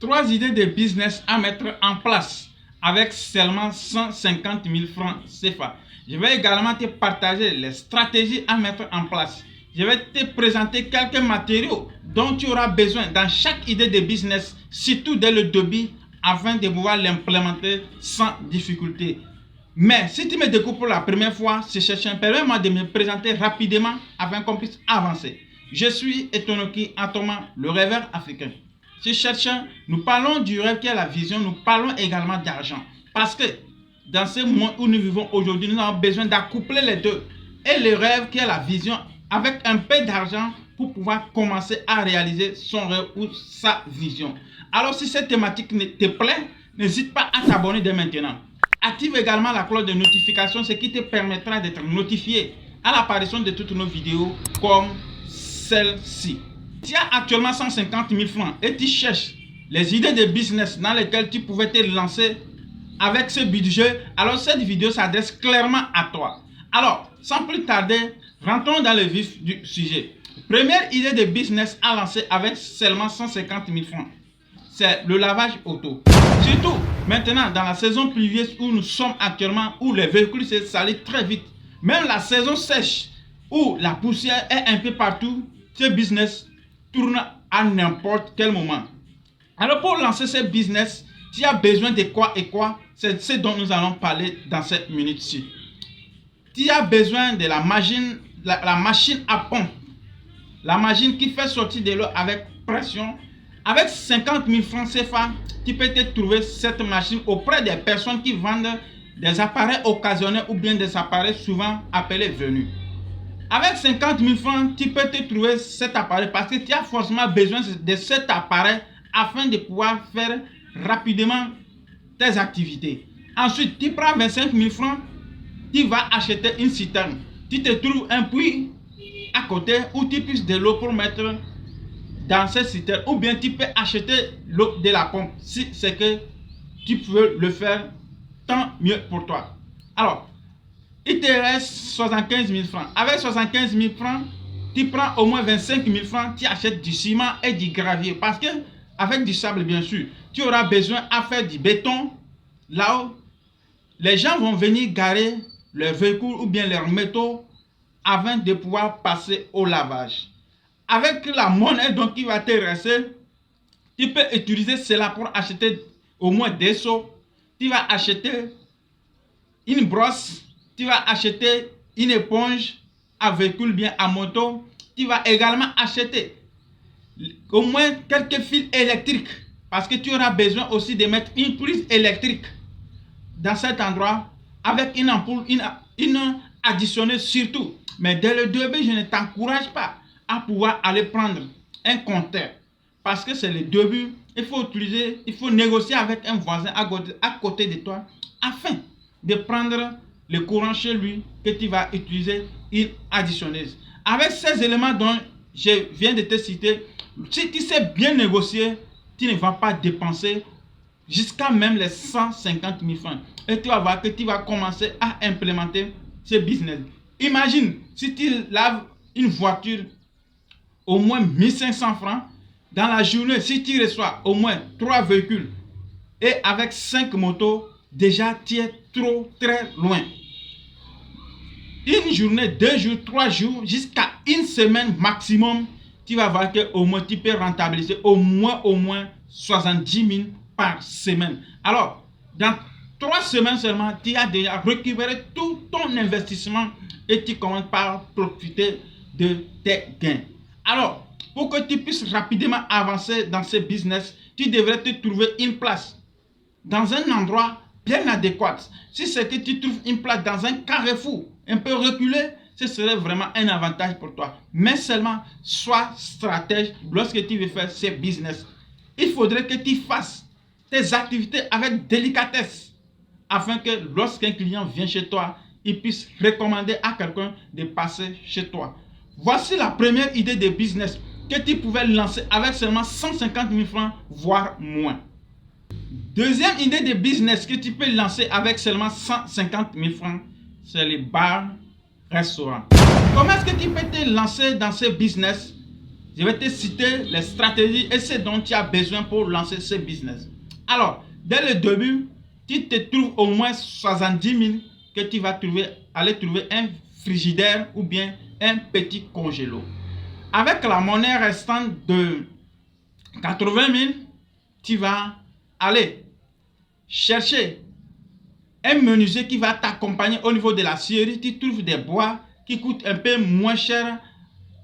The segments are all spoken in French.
3 idées de business à mettre en place avec seulement 150 000 francs CFA. Je vais également te partager les stratégies à mettre en place. Je vais te présenter quelques matériaux dont tu auras besoin dans chaque idée de business, surtout dès le début, afin de pouvoir l'implémenter sans difficulté. Mais si tu me découvres pour la première fois, permets-moi de me présenter rapidement afin qu'on puisse avancer. Je suis Etonoki Atoma, le rêveur africain. Chez Chercheur, nous parlons du rêve qui est la vision, nous parlons également d'argent. Parce que dans ce monde où nous vivons aujourd'hui, nous avons besoin d'accoupler les deux. Et le rêve qui est la vision avec un peu d'argent pour pouvoir commencer à réaliser son rêve ou sa vision. Alors si cette thématique te plaît, n'hésite pas à t'abonner dès maintenant. Active également la cloche de notification, ce qui te permettra d'être notifié à l'apparition de toutes nos vidéos comme celle-ci. Si tu as actuellement 150 000 francs et tu cherches les idées de business dans lesquelles tu pouvais te lancer avec ce budget, alors cette vidéo s'adresse clairement à toi. Alors, sans plus tarder, rentrons dans le vif du sujet. Première idée de business à lancer avec seulement 150 000 francs, c'est le lavage auto. Surtout maintenant dans la saison pluvieuse où nous sommes actuellement, où les véhicules se salissent très vite. Même la saison sèche où la poussière est un peu partout, ce business tourne à n'importe quel moment. Alors pour lancer ce business, tu as besoin de quoi et quoi? C'est ce dont nous allons parler dans cette minute-ci. Tu as besoin de la machine à pompe. La machine qui fait sortir de l'eau avec pression. Avec 50 000 francs CFA, tu peux te trouver cette machine auprès des personnes qui vendent des appareils occasionnels ou bien des appareils souvent appelés venus. Avec 50 000 francs, tu peux te trouver cet appareil parce que tu as forcément besoin de cet appareil afin de pouvoir faire rapidement tes activités. Ensuite, tu prends 25 000 francs, tu vas acheter une citerne. Tu te trouves un puits à côté où tu puisses de l'eau pour mettre dans cette citerne. Ou bien tu peux acheter l'eau de la pompe si c'est que tu peux le faire, tant mieux pour toi. Alors, il te reste 75 000 francs. Avec 75 000 francs, tu prends au moins 25 000 francs, tu achètes du ciment et du gravier. Parce que, avec du sable bien sûr, tu auras besoin à faire du béton. Là où les gens vont venir garer leurs véhicules ou bien leurs métaux afin de pouvoir passer au lavage. Avec la monnaie donc qui va te rester, tu peux utiliser cela pour acheter au moins des seaux. Tu vas acheter une brosse. Tu vas acheter une éponge à véhicule bien à moto. Tu vas également acheter au moins quelques fils électriques. Parce que tu auras besoin aussi de mettre une prise électrique dans cet endroit avec une ampoule, une additionnée surtout. Mais dès le début, je ne t'encourage pas à pouvoir aller prendre un compteur. Parce que c'est le début. Il faut négocier avec un voisin à côté de toi afin de prendre le courant chez lui que tu vas utiliser une additionneuse. Avec ces éléments dont je viens de te citer, si tu sais bien négocier, tu ne vas pas dépenser jusqu'à même les 150 000 francs. Et tu vas voir que tu vas commencer à implémenter ce business. Imagine si tu laves une voiture au moins 1500 francs. Dans la journée, si tu reçois au moins 3 véhicules et avec 5 motos, déjà tu es très loin. Une journée, 2 jours, 3 jours, jusqu'à une semaine maximum, tu vas voir qu'au moins tu peux rentabiliser au moins 70 000 par semaine. Alors, dans 3 semaines seulement, tu as déjà récupéré tout ton investissement et tu commences par profiter de tes gains. Alors, pour que tu puisses rapidement avancer dans ce business, tu devrais te trouver une place dans un endroit bien adéquat. Si c'est que tu trouves une place dans un carrefour un peu reculé, ce serait vraiment un avantage pour toi. Mais seulement, sois stratège lorsque tu veux faire ce business. Il faudrait que tu fasses tes activités avec délicatesse afin que lorsqu'un client vient chez toi, il puisse recommander à quelqu'un de passer chez toi. Voici la première idée de business que tu pouvais lancer avec seulement 150 000 francs, voire moins. Deuxième idée de business que tu peux lancer avec seulement 150 000 francs, c'est les bars, restaurants. Comment est-ce que tu peux te lancer dans ce business Je vais te citer les stratégies et ce dont tu as besoin pour lancer ce business. Alors, dès le début, tu te trouves au moins 70 000 que tu vas aller trouver un frigidaire ou bien un petit congélo. Avec la monnaie restante de 80 000, tu vas aller chercher un menuisier qui va t'accompagner au niveau de la scierie. Tu trouves des bois qui coûtent un peu moins cher.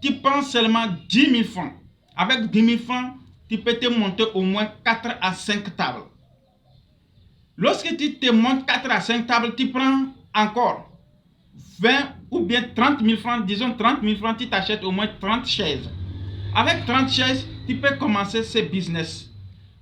Tu prends seulement 10 000 francs. Avec 10 000 francs, tu peux te monter au moins 4 à 5 tables. Lorsque tu te montes 4 à 5 tables, tu prends encore 20 ou bien 30 000 francs. Disons 30 000 francs, tu t'achètes au moins 30 chaises. Avec 30 chaises, tu peux commencer ce business.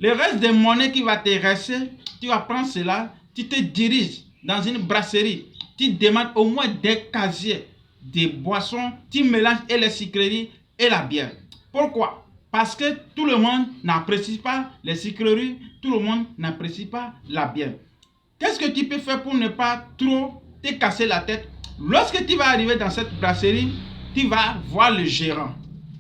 Le reste des monnaies qui va te rester, tu vas prendre cela, tu te diriges dans une brasserie. Tu demandes au moins des casiers, des boissons, tu mélanges et les sucreries et la bière. Pourquoi? Parce que tout le monde n'apprécie pas les sucreries, tout le monde n'apprécie pas la bière. Qu'est-ce que tu peux faire pour ne pas trop te casser la tête? Lorsque tu vas arriver dans cette brasserie, tu vas voir le gérant.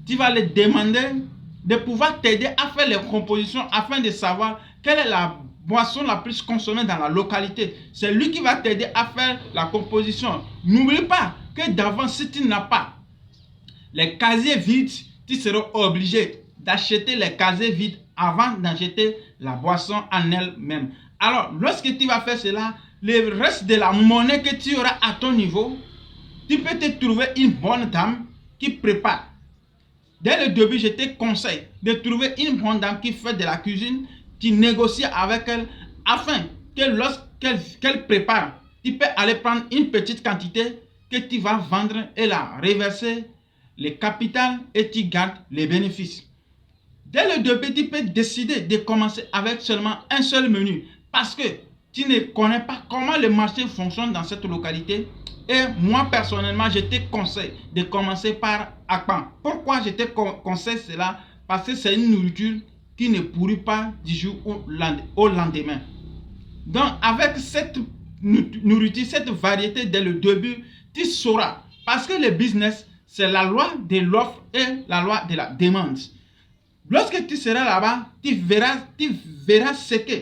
Tu vas lui demander de pouvoir t'aider à faire les compositions afin de savoir quelle est la boisson la plus consommée dans la localité. C'est lui qui va t'aider à faire la composition. N'oublie pas que d'avant, si tu n'as pas les casiers vides, tu seras obligé d'acheter les casiers vides avant d'acheter la boisson en elle-même. Alors, lorsque tu vas faire cela, le reste de la monnaie que tu auras à ton niveau, tu peux te trouver une bonne dame qui prépare. Dès le début, je te conseille de trouver une bonne dame qui fait de la cuisine. Tu négocies avec elle afin que lorsqu'elle prépare, tu peux aller prendre une petite quantité que tu vas vendre et la reverser le capital et tu gardes les bénéfices. Dès le début, tu peux décider de commencer avec seulement un seul menu parce que tu ne connais pas comment le marché fonctionne dans cette localité. Et moi, personnellement, je te conseille de commencer par Akpan. Pourquoi je te conseille cela? Parce que c'est une nourriture qui ne pourrit pas du jour au lendemain. Donc, avec cette nourriture, cette variété dès le début, tu sauras. Parce que le business, c'est la loi de l'offre et la loi de la demande. Lorsque tu seras là-bas, tu verras ce que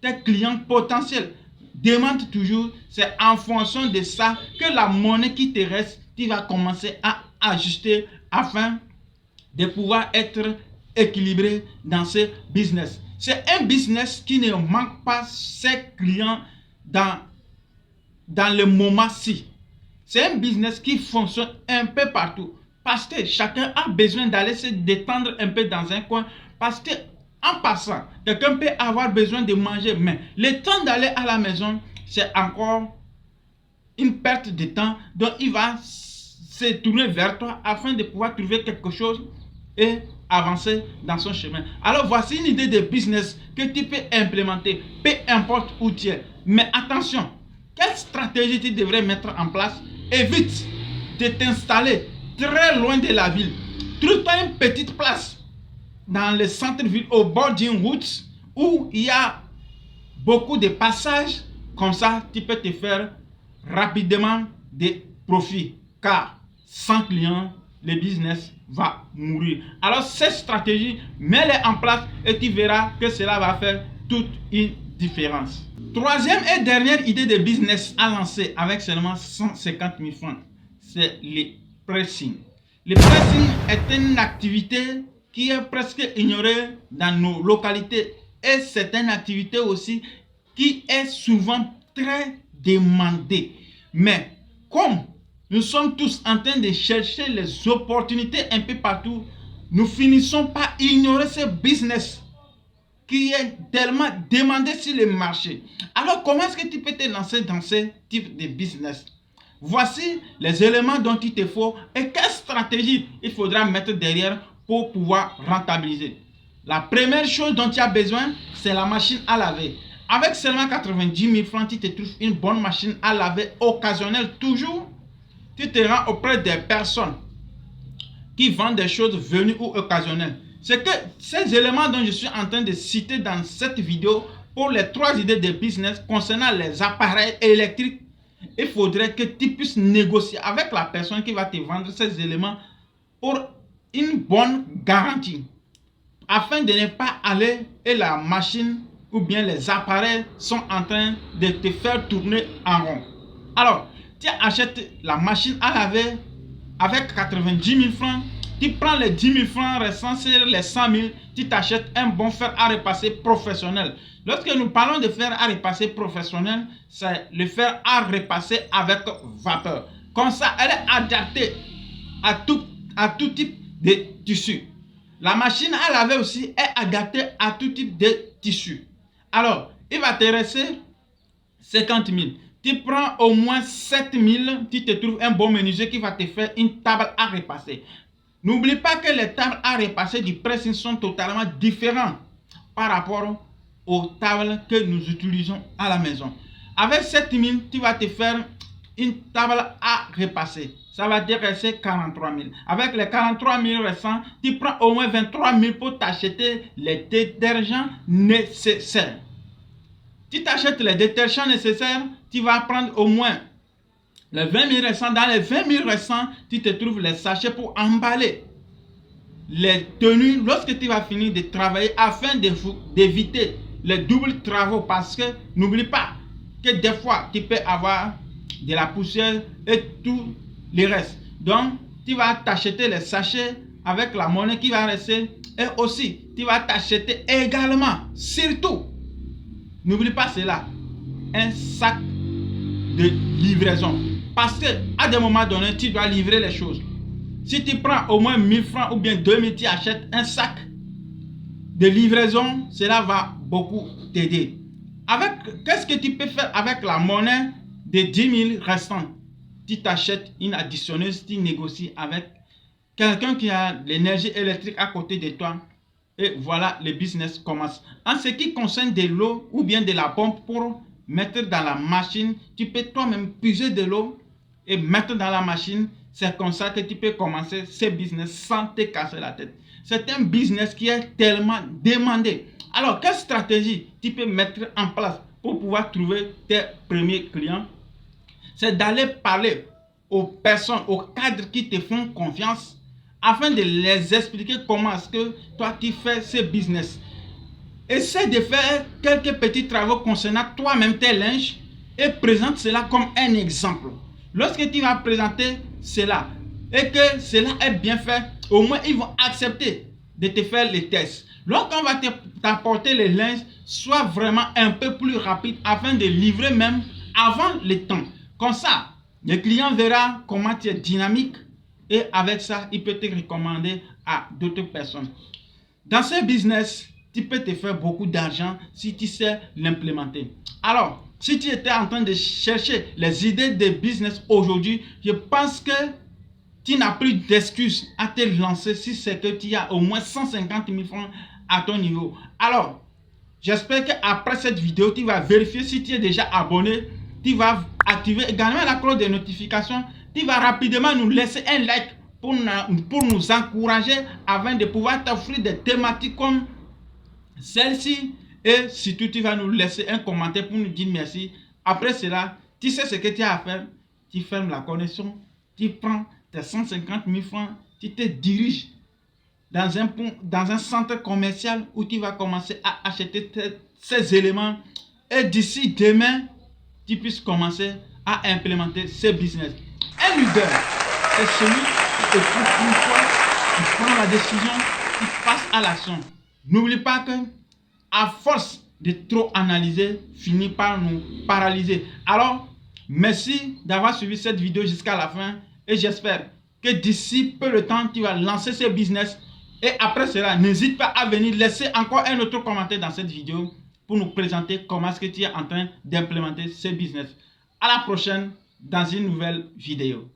tes clients potentiels demande toujours. C'est en fonction de ça que la monnaie qui te reste, tu vas commencer à ajuster afin de pouvoir être équilibré dans ce business. C'est un business qui ne manque pas ses clients dans le moment-ci. C'est un business qui fonctionne un peu partout. Parce que chacun a besoin d'aller se détendre un peu dans un coin. Parce que en passant, quelqu'un peut avoir besoin de manger, mais le temps d'aller à la maison, c'est encore une perte de temps. Donc, il va se tourner vers toi afin de pouvoir trouver quelque chose et avancer dans son chemin. Alors, voici une idée de business que tu peux implémenter, peu importe où tu es. Mais attention, quelle stratégie tu devrais mettre en place? Évite de t'installer très loin de la ville. Trouve-toi une petite place dans le centre-ville, au bord d'une route où il y a beaucoup de passages. Comme ça, tu peux te faire rapidement des profits. Car sans clients, le business va mourir. Alors, cette stratégie, mets-les en place et tu verras que cela va faire toute une différence. Troisième et dernière idée de business à lancer avec seulement 150 000 francs, c'est le pressing. Le pressing est une activité qui est presque ignorée dans nos localités et c'est une activité aussi qui est souvent très demandée. Mais comme nous sommes tous en train de chercher les opportunités un peu partout, nous finissons par ignorer ce business qui est tellement demandé sur le marché. Alors, comment est-ce que tu peux te lancer dans ce type de business? Voici les éléments dont il te faut et quelle stratégie il faudra mettre derrière pour pouvoir rentabiliser. La première chose dont tu as besoin, c'est la machine à laver. Avec seulement 90 000 francs, tu te trouves une bonne machine à laver occasionnelle. Toujours, tu te rends auprès des personnes qui vendent des choses venues ou occasionnelles. C'est que ces éléments dont je suis en train de citer dans cette vidéo pour les 3 idées de business concernant les appareils électriques, il faudrait que tu puisses négocier avec la personne qui va te vendre ces éléments pour une bonne garantie afin de ne pas aller et la machine ou bien les appareils sont en train de te faire tourner en rond. Alors, tu achètes la machine à laver avec 90 000 francs, tu prends les 10 000 francs restants sur les 100 000, tu t'achètes un bon fer à repasser professionnel. Lorsque nous parlons de fer à repasser professionnel, c'est le fer à repasser avec vapeur. Comme ça, elle est adaptée à tout type de tissu. La machine à laver aussi est adaptée à tout type de tissu. Alors, il va te rester 50 000. Tu prends au moins 7 000, tu te trouves un bon menuisier qui va te faire une table à repasser. N'oublie pas que les tables à repasser du pressing sont totalement différentes par rapport aux tables que nous utilisons à la maison. Avec 7 000, tu vas te faire une table à repasser. Ça va te rester 43 000. Avec les 43 000 restants, tu prends au moins 23 000 pour t'acheter les détergents nécessaires. Tu t'achètes les détergents nécessaires, tu vas prendre au moins les 20 000 restants. Dans les 20 000 restants, tu te trouves les sachets pour emballer les tenues lorsque tu vas finir de travailler afin d'éviter les doubles travaux. Parce que n'oublie pas que des fois, tu peux avoir de la poussière et tout le reste. Donc, tu vas t'acheter les sachets avec la monnaie qui va rester. Et aussi, tu vas t'acheter également, surtout, n'oublie pas cela, un sac de livraison. Parce que à des moments donnés, tu dois livrer les choses. Si tu prends au moins 1000 francs ou bien 2000, tu achètes un sac de livraison, cela va beaucoup t'aider. Qu'est-ce que tu peux faire avec la monnaie de 10 000 restants? Tu t'achètes une additionneuse, tu négocies avec quelqu'un qui a l'énergie électrique à côté de toi. Et voilà, le business commence. En ce qui concerne de l'eau ou bien de la pompe pour mettre dans la machine, tu peux toi-même puiser de l'eau et mettre dans la machine. C'est comme ça que tu peux commencer ce business sans te casser la tête. C'est un business qui est tellement demandé. Alors, quelle stratégie tu peux mettre en place pour pouvoir trouver tes premiers clients? C'est d'aller parler aux personnes, aux cadres qui te font confiance afin de les expliquer comment est-ce que toi tu fais ce business. Essaie de faire quelques petits travaux concernant toi-même tes linges et présente cela comme un exemple. Lorsque tu vas présenter cela et que cela est bien fait, au moins ils vont accepter de te faire les tests. Lorsqu'on va t'apporter les linges, sois vraiment un peu plus rapide afin de livrer même avant le temps. Comme ça, le client verra comment tu es dynamique et avec ça, il peut te recommander à d'autres personnes. Dans ce business, tu peux te faire beaucoup d'argent si tu sais l'implémenter. Alors, si tu étais en train de chercher les idées de business aujourd'hui, je pense que tu n'as plus d'excuses à te lancer si c'est que tu as au moins 150 000 francs à ton niveau. Alors, j'espère qu'après cette vidéo, tu vas vérifier si tu es déjà abonné. Tu vas activer également la cloche de notification. Tu vas rapidement nous laisser un like pour nous encourager afin de pouvoir t'offrir des thématiques comme celle-ci. Et surtout, tu vas nous laisser un commentaire pour nous dire merci. Après cela, tu sais ce que tu as à faire. Tu fermes la connexion. Tu prends tes 150 000 francs. Tu te diriges dans un centre commercial où tu vas commencer à acheter ces éléments. Et d'ici demain, tu puisses commencer à implémenter ce business. Un leader, c'est celui qui écoute une fois, qui prend la décision, qui passe à l'action. N'oublie pas que, à force de trop analyser, finit par nous paralyser. Alors, merci d'avoir suivi cette vidéo jusqu'à la fin et j'espère que d'ici peu de temps, tu vas lancer ce business. Et après cela, n'hésite pas à venir laisser encore un autre commentaire dans cette vidéo pour nous présenter comment est-ce que tu es en train d'implémenter ce business. À la prochaine dans une nouvelle vidéo.